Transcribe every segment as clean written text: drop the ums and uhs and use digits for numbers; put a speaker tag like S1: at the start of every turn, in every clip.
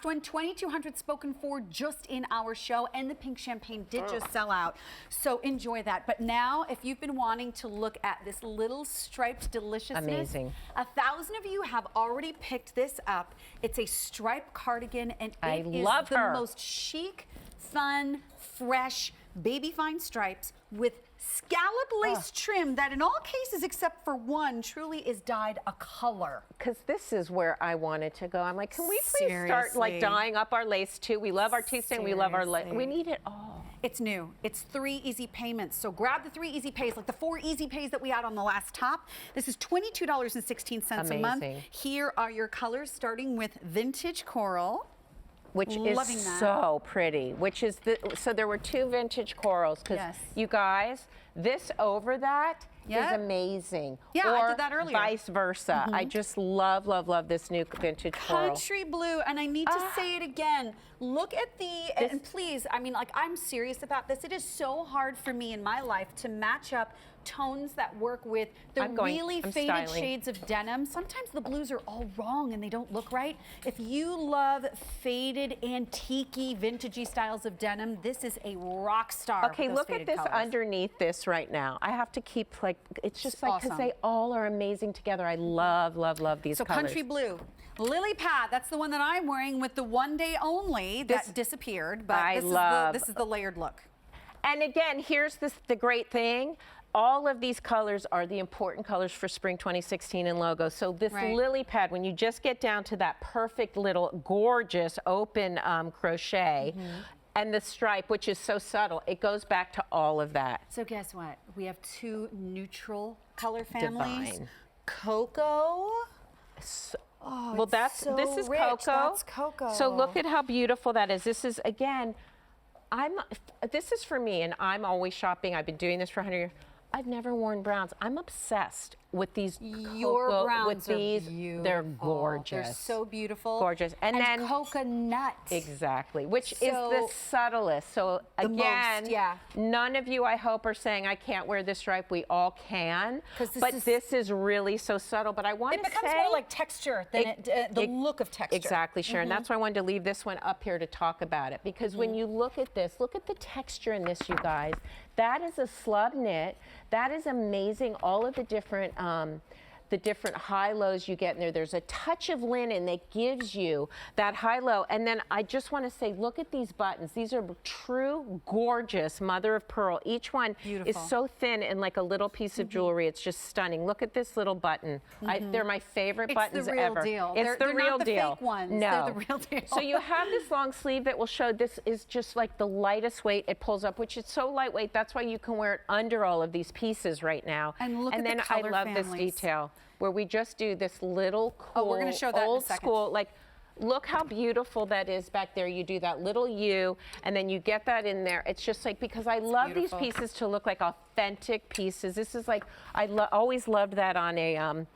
S1: one, 2,200 spoken for just in our show, and the pink champagne did just sell out. So enjoy that. But now, if you've been wanting to look at this little striped deliciousness,
S2: amazing.
S1: 1,000 of you have already picked this up. It's a striped cardigan, and it is
S2: love
S1: the
S2: her.
S1: most chic, fun, fresh, baby fine stripes with scallop lace trim that in all cases except for one truly is dyed a color.
S2: Because this is where I wanted to go. I'm like, can we please start like dyeing up our lace too? We love our tea stain, we love our lace. We need it all.
S1: It's new. It's 3 easy payments. So grab the 3 easy pays, like the 4 easy pays that we had on the last top. This is $22.16 a month. Here are your colors, starting with vintage coral.
S2: Which is so pretty, so there were 2 vintage corals, because you guys, this over that is amazing.
S1: Yeah,
S2: or
S1: I did that earlier.
S2: Vice versa. I just love, love, love this new vintage coral.
S1: Country blue, and I need to say it again. Look at the, and please, I mean, like, I'm serious about this. It is so hard for me in my life to match up tones that work with the really faded shades of denim. Sometimes the blues are all wrong and they don't look right. If you love faded, antique-y, vintagey styles of denim, this is a rock star.
S2: Okay, look at this underneath this right now. I have to keep, like, it's just like, because they all are amazing together. I love, love, love these colors.
S1: So country blue. Lily Pad, that's the one that I'm wearing with the one day only that disappeared, but this is the layered look.
S2: And again, here's the great thing. All of these colors are the important colors for spring 2016 in logo. So this lily pad, when you just get down to that perfect little gorgeous open crochet, and the stripe, which is so subtle, it goes back to all of that.
S1: So guess what? We have 2 neutral color families. Divine. Cocoa.
S2: Well, this is cocoa.
S1: That's cocoa.
S2: So look at how beautiful that is. This is, again, this is for me, and I'm always shopping. I've been doing this for 100 years. I've never worn browns. I'm obsessed with these
S1: Your browns are beautiful.
S2: They're gorgeous.
S1: They're so beautiful.
S2: Gorgeous. And then
S1: coconut.
S2: Exactly, which is the subtlest. So again, none of you, I hope, are saying I can't wear this stripe. We all can. But this is really so subtle. But I want to say it
S1: becomes more like texture than the look of texture.
S2: Exactly, Sharon. That's why I wanted to leave this one up here to talk about it, because when you look at this, look at the texture in this, you guys. That is a slub knit. That is amazing. All of the different high-lows you get in there. There's a touch of linen that gives you that high-low. And then I just want to say, look at these buttons. These are true, gorgeous mother of pearl. Each one is so thin and like a little piece of jewelry. It's just stunning. Look at this little button. They're my favorite buttons ever. It's the real deal.
S1: They're not the fake ones.
S2: No.
S1: They're the real deal.
S2: So you have this long sleeve that will show this is just like the lightest weight. It pulls up, which is so lightweight. That's why you can wear it under all of these pieces right now.
S1: And look at the color
S2: I love this detail, where we just do this little cool,
S1: we're going to show that
S2: old
S1: in a second.
S2: school, like, look how beautiful that is back there. You do that little U, and then you get that in there. It's just like, because I love these pieces to look like authentic pieces. This is like, I always loved that on a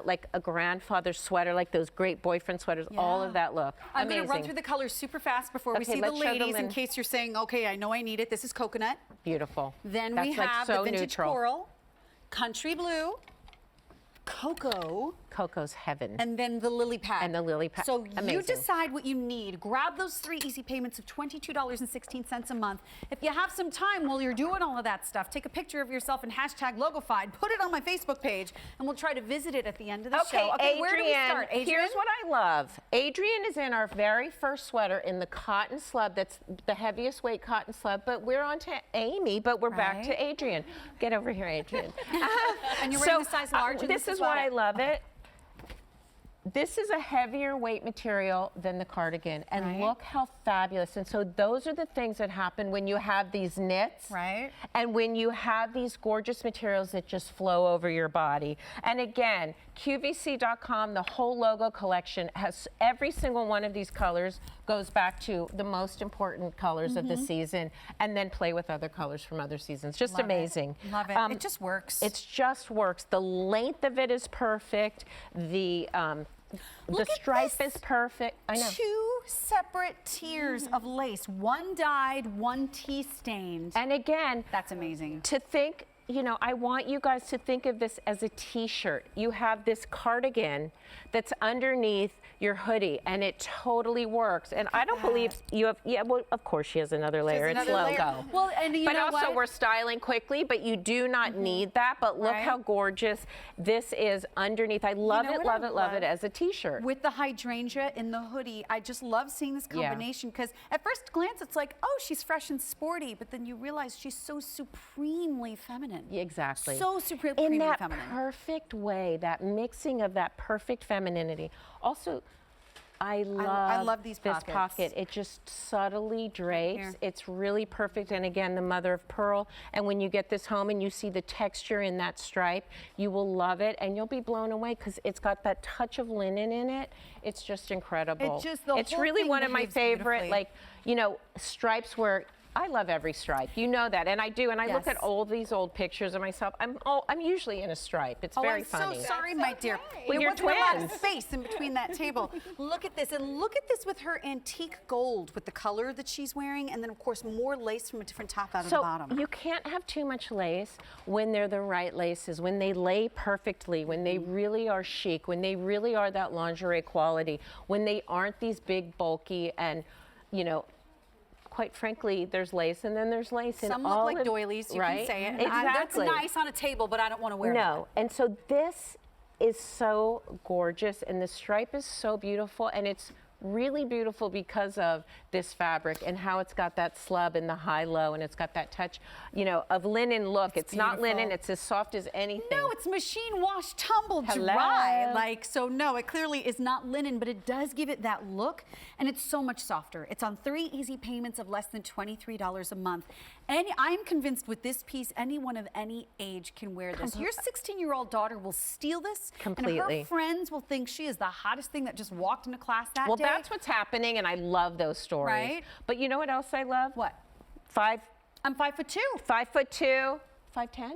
S2: like a grandfather's sweater, like those great boyfriend sweaters. All of that look.
S1: I'm going to run through the colors super fast before we see the ladies, in case you're saying, okay, I know I need it. This is coconut.
S2: Beautiful.
S1: Then we have the vintage coral, country blue, cocoa.
S2: Cocoa's heaven.
S1: And then the lily pad.
S2: And the lily pad.
S1: So you decide what you need. Grab those 3 easy payments of $22.16 a month. If you have some time while you're doing all of that stuff, take a picture of yourself and hashtag Logofied, put it on my Facebook page, and we'll try to visit it at the end of the show. Okay,
S2: Adrienne,
S1: where do we start? Adrienne?
S2: Here's what I love. Adrienne is in our very first sweater in the cotton slub. That's the heaviest weight cotton slub, but we're on to Amy, but we're back to Adrienne. Get over here, Adrienne.
S1: And you're wearing the size large.
S2: This is why I love it. This is a heavier weight material than the cardigan, and look how fabulous. And so those are the things that happen when you have these knits, and when you have these gorgeous materials that just flow over your body. And again, QVC.com, the whole logo collection, has every single one of these colors goes back to the most important colors of the season, and then play with other colors from other seasons. Just amazing.
S1: Love it. It just works.
S2: It just works. The length of it is perfect. The stripe is perfect. I know.
S1: 2 separate tiers of lace, one dyed, one tea stained.
S2: And again,
S1: that's amazing.
S2: To think you know, I want you guys to think of this as a t-shirt. You have this cardigan that's underneath your hoodie, and it totally works. And I don't believe you have, well, of course she has another layer. It's logo.
S1: Well, and you
S2: but
S1: know
S2: also
S1: what?
S2: we're styling quickly, but you do not need that. But look how gorgeous this is underneath. I love it, love it as a t-shirt.
S1: With the hydrangea in the hoodie, I just love seeing this combination because at first glance it's like, oh, she's fresh and sporty, but then you realize she's so supremely feminine.
S2: Exactly.
S1: So supremely feminine.
S2: In that perfect way, that mixing of that perfect femininity. Also, I love
S1: these
S2: this pocket. It just subtly drapes. It's really perfect. And again, the mother of pearl. And when you get this home and you see the texture in that stripe, you will love it and you'll be blown away because it's got that touch of linen in it. It's just incredible. It's really one of my favorite, like, you know, stripes where I love every stripe. You know that, and I do. And I look at all these old pictures of myself. I'm usually in a stripe. It's very funny.
S1: I'm so sorry, my dear.
S2: With your twins.
S1: A lot of space in between that table. Look at this, and look at this with her antique gold, with the color that she's wearing, and then of course more lace from a different top out of the bottom.
S2: You can't have too much lace when they're the right laces, when they lay perfectly, when they really are chic, when they really are that lingerie quality, when they aren't these big, bulky, and you know. Quite frankly, there's lace and then there's lace in all.
S1: Some look like doilies, you can say it.
S2: Exactly.
S1: That's nice on a table, but I don't want to wear it.
S2: No, and so this is so gorgeous, and the stripe is so beautiful, and it's really beautiful because of this fabric and how it's got that slub and the high-low, and it's got that touch, you know, of linen look. It's not linen, it's as soft as anything.
S1: No, it's machine wash, tumble dry. Like, so no, it clearly is not linen, but it does give it that look, and it's so much softer. It's on 3 easy payments of less than $23 a month. And I'm convinced with this piece, anyone of any age can wear this. Your 16-year-old daughter will steal this.
S2: Completely.
S1: And her friends will think she is the hottest thing that just walked into class that day.
S2: That's what's happening, and I love those stories.
S1: Right?
S2: But you know what else I love?
S1: What? I'm 5'2".
S2: 5'2". 5'10"?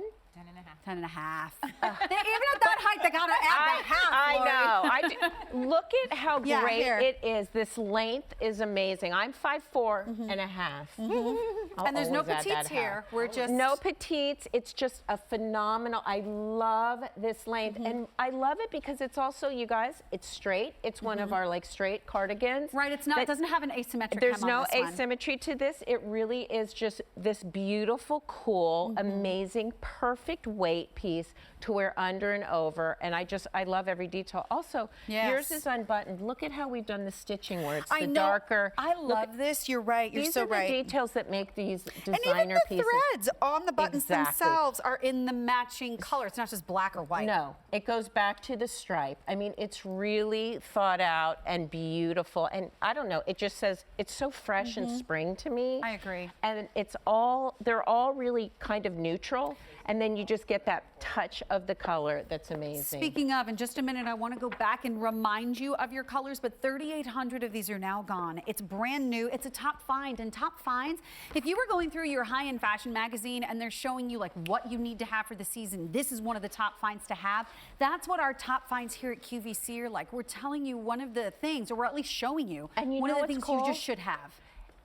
S1: 10 and a half. Even at that height, they gotta add the half.
S2: I know. Look at how great it is. This length is amazing. I'm 5'4" and a half.
S1: And there's no petites here. We're just
S2: no petites. It's just a phenomenal. I love this length, and I love it because it's also, you guys, it's straight. It's one of our like straight cardigans.
S1: Right. It's not. It doesn't have an asymmetric.
S2: There's no asymmetry to this. It really is just this beautiful, cool, amazing, perfect weight piece to wear under and over, and I love every detail. Also, yours is unbuttoned. Look at how we've done the stitching where it's the darker.
S1: I love this. You're right. You're so right.
S2: These are the details that make these designer
S1: and even the
S2: pieces.
S1: threads on the buttons themselves are in the matching color. It's not just black or white.
S2: No, it goes back to the stripe. I mean, it's really thought out and beautiful, and I don't know, it just says, it's so fresh and spring to me.
S1: I agree.
S2: And they're all really kind of neutral, and then you just get that touch of the color that's amazing.
S1: Speaking of, in just a minute, I want to go back and remind you of your colors, but 3,800 of these are now gone. It's brand new. It's a top find, and top finds, if you were going through your high-end fashion magazine and they're showing you like what you need to have for the season, this is one of the top finds to have. That's what our top finds here at QVC are like. We're telling you one of the things, or we're at least showing you, one of the things you just should have.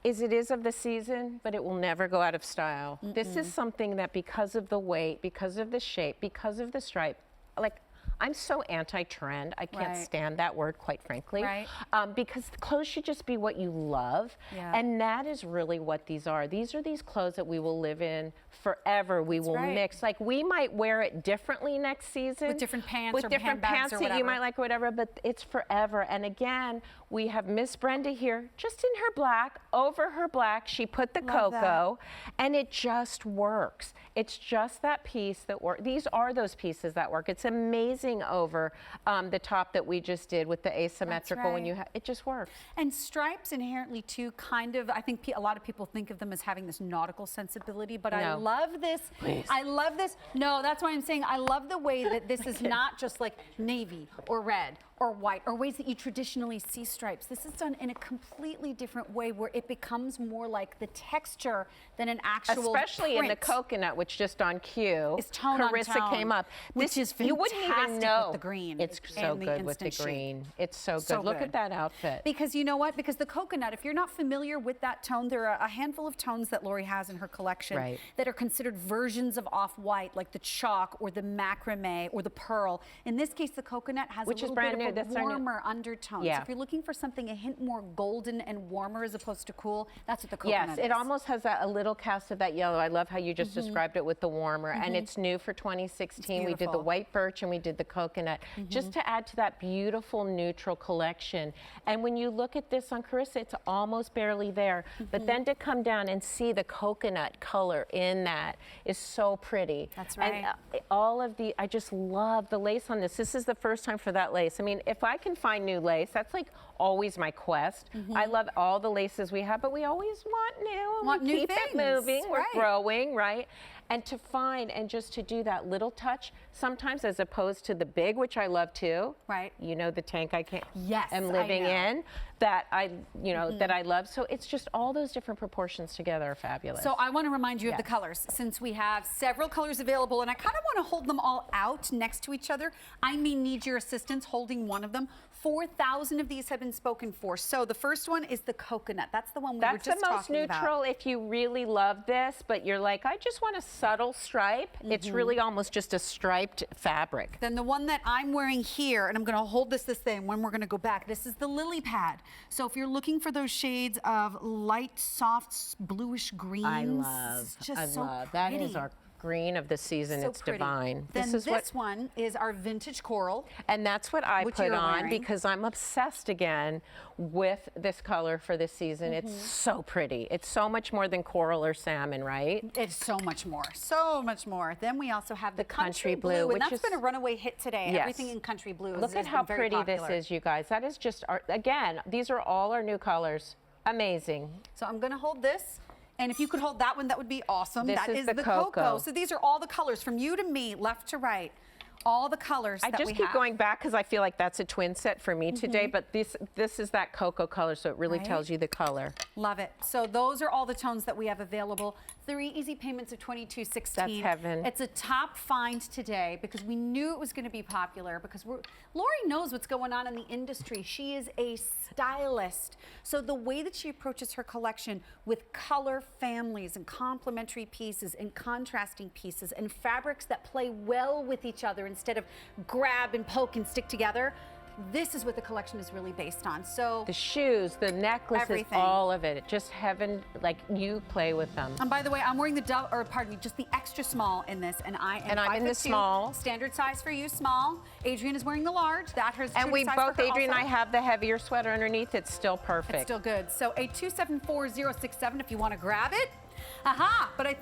S2: It is of the season, but it will never go out of style. This is something that, because of the weight, because of the shape, because of the stripe, like, I'm so anti-trend. I can't stand that word, quite frankly. Because clothes should just be what you love. And that is really what these are. These are these clothes that we will live in forever. We will mix. Like, we might wear it differently next season.
S1: With different pants
S2: with
S1: or
S2: different
S1: handbags
S2: pants
S1: or
S2: that
S1: whatever.
S2: you might like or whatever, but it's forever. And again, we have Miss Brenda here, just in her black. Over her black, she put the cocoa, and it just works. It's just that piece that works. These are those pieces that work. It's amazing over the top that we just did with the asymmetrical. When you it just works.
S1: And stripes inherently too, kind of, I think a lot of people think of them as having this nautical sensibility, but I love this. I love this. No, that's why I'm saying I love the way that this is not just like navy or red or white, or ways that you traditionally see stripes. This is done in a completely different way where it becomes more like the texture than an actual
S2: Especially
S1: print.
S2: in the coconut, which just on cue,
S1: Is tone
S2: Carissa
S1: on tone,
S2: came up.
S1: which is
S2: you wouldn't even
S1: fantastic
S2: know.
S1: with the green.
S2: It's so
S1: and
S2: good with the
S1: instant
S2: green. It's so good.
S1: So
S2: Look
S1: good.
S2: at that outfit.
S1: Because you know what? Because the coconut, if you're not familiar with that tone, there are a handful of tones that Lori has in her collection that are considered versions of off-white, like the chalk or the macrame or the pearl. In this case, the coconut has a little bit of a warmer undertone. So if you're looking for something a hint more golden and warmer as opposed to cool, that's what the coconut is.
S2: Yes, it almost has a little cast of that yellow. I love how you just described it with the warmer. And it's new for 2016. We did the white birch and we did the coconut, just to add to that beautiful neutral collection. And when you look at this on Carissa, it's almost barely there. But then to come down and see the coconut color in that is so pretty.
S1: That's right.
S2: And all of the, I just love the lace on this. This is the first time for that lace. I mean, if I can find new lace, that's like always my quest. I love all the laces we have, but we always want new. And we keep it moving. We're growing, right? And to find and just to do that little touch, sometimes as opposed to the big, which I love too.
S1: Right.
S2: You know, the tank I can't.
S1: Yes,
S2: am living in that that I love. So it's just all those different proportions together are fabulous.
S1: So I want to remind you of the colors, since we have several colors available, and I kind of want to hold them all out next to each other. I may need your assistance holding one of them. 4,000 of these have been spoken for. So the first one is the coconut. That's the one we were just talking about.
S2: That's the most neutral if you really love this, but you're like, I just want a subtle stripe. It's really almost just a striped fabric.
S1: Then the one that I'm wearing here, and I'm going to hold this way, and when we're going to go back, this is the lily pad. So if you're looking for those shades of light, soft, bluish greens,
S2: I love. That is our green of the season. It's divine.
S1: Then this one is our vintage coral.
S2: And that's what I put on because I'm obsessed again with this color for this season. It's so pretty. It's so much more than coral or salmon, right?
S1: It's so much more. So much more. Then we also have the country blue, and that's been a runaway hit today. Everything in country blue.
S2: Look at how pretty this is, you guys. That is just, again, these are all our new colors. Amazing.
S1: So I'm going to hold this. And if you could hold that one, that would be awesome.
S2: This is the cocoa.
S1: So these are all the colors from you to me, left to right. All the colors that we have.
S2: I just keep going back because I feel like that's a twin set for me today, but this is that cocoa color, so it really tells you the color.
S1: Love it. So those are all the tones that we have available. 3 easy payments of $22.16.
S2: That's heaven.
S1: It's a top find today because we knew it was going to be popular because Lori knows what's going on in the industry. She is a stylist. So the way that she approaches her collection with color families and complementary pieces and contrasting pieces and fabrics that play well with each other instead of grab and poke and stick together, this is what the collection is really based on. So
S2: the shoes, the necklaces, all of it. Just heaven, like you play with them.
S1: And by the way, I'm wearing just the extra small in this, and I'm
S2: in the small.
S1: Standard size for you, small. Adrienne is wearing the large. That hers.
S2: And we both, Adrienne and I, have the heavier sweater underneath. It's still perfect.
S1: It's still good. So a 274067 if you want to grab it. But I think.